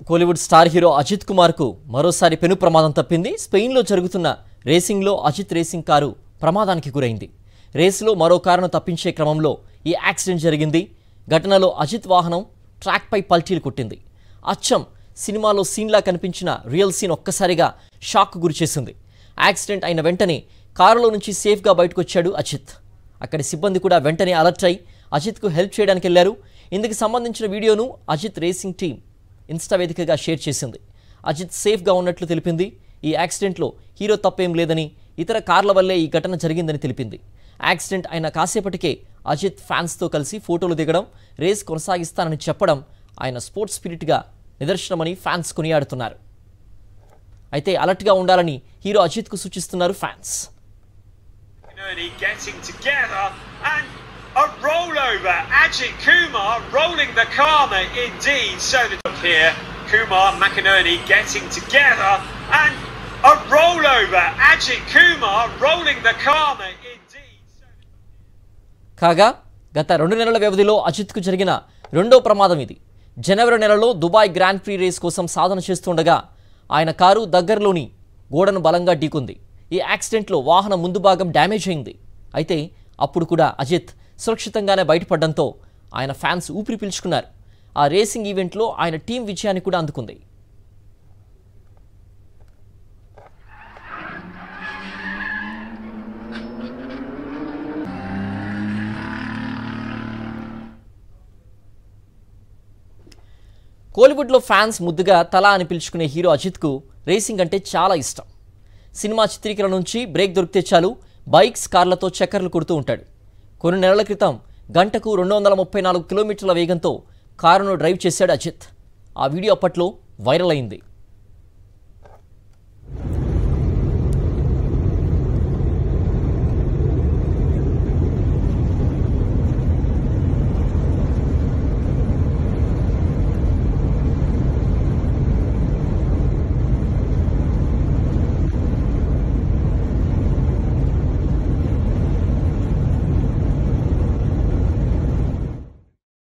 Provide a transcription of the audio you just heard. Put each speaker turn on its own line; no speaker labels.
Kollywood star hero Ajit Kumar కు మరోసారి పెను ప్రమాదం తప్పింది. స్పెయిన్ లో జరుగుతున్న రేసింగ్ లో అజిత్ రేసింగ్ కారు ప్రమాదానికి గురైంది. రేసులో మరో కారును తప్పించే క్రమంలో ఈ యాక్సిడెంట్ జరిగింది. ఘటనలో అజిత్ వాహనం ట్రాక్ పై పల్టీలు కొట్టింది. అచ్చం సినిమాలో సీన్లా కనిపించిన రియల్ సీన్ ఒక్కసారిగా షాక్ గురిచేసింది. యాక్సిడెంట్ అయిన వెంటనే కారులో నుంచి సేఫ్గా బయటకు వచ్చాడు అజిత్. అక్కడి సిబ్బంది కూడా వెంటనే అలర్ట్ అయి అజిత్కు హెల్ప్ చేయడానికి వెళ్లారు. ఇందుకు సంబంధించిన వీడియోను అజిత్ రేసింగ్ టీం ఇన్స్టా వేదికగా షేర్ చేసింది. అజిత్ సేఫ్గా ఉన్నట్లు తెలిపింది. ఈ యాక్సిడెంట్లో హీరో తప్పేం లేదని, ఇతర కార్ల వల్లే ఈ ఘటన జరిగిందని తెలిపింది. యాక్సిడెంట్ అయిన కాసేపటికే అజిత్ ఫ్యాన్స్తో కలిసి ఫోటోలు దిగడం, రేస్ కొనసాగిస్తానని చెప్పడం ఆయన స్పోర్ట్స్ స్పిరిట్గా నిదర్శనమని ఫ్యాన్స్ కొనియాడుతున్నారు. అయితే అలర్ట్గా ఉండాలని హీరో అజిత్కు సూచిస్తున్నారు fans.
A rollover, Ajit Kumar rolling the karma indeed. So the top here, Kumar, McInerney getting together, and a rollover, Ajit Kumar rolling the karma indeed.
కాగా గత 2 నెలల వ్యవధిలో అజిత్కు జరిగిన రెండో ప్రమాదం ఇది. జనవరి నెలలో దుబాయ్ గ్రాండ్ ప్రీ రేస్ కోసం సాధన చేస్తుండగా ఆయన కారు దగ్గరలోని గోడను బలంగా ఢీకొంది. ఈ యాక్సిడెంట్లో వాహనం ముందు భాగం డ్యామేజ్ అయింది. అయితే అప్పుడు కూడా అజిత్ సురక్షితంగానే బయటపడడంతో ఆయన ఫ్యాన్స్ ఊపిరి పీల్చుకున్నారు. ఆ రేసింగ్ ఈవెంట్లో ఆయన టీం విజయాన్ని కూడా అందుకుంది. కోలీవుడ్లో ఫ్యాన్స్ ముద్దుగా తల అని పిలుచుకునే హీరో అజిత్కు రేసింగ్ అంటే చాలా ఇష్టం. సినిమా చిత్రీకరణ నుంచి బ్రేక్ దొరికితే చాలు బైక్స్, కార్లతో చక్కర్లు కొడుతూ ఉంటాడు. కొన్ని నెలల క్రితం గంటకు 234 కిలోమీటర్ల వేగంతో కారును డ్రైవ్ చేశాడు అజిత్. ఆ వీడియో అప్పట్లో వైరల్ అయింది.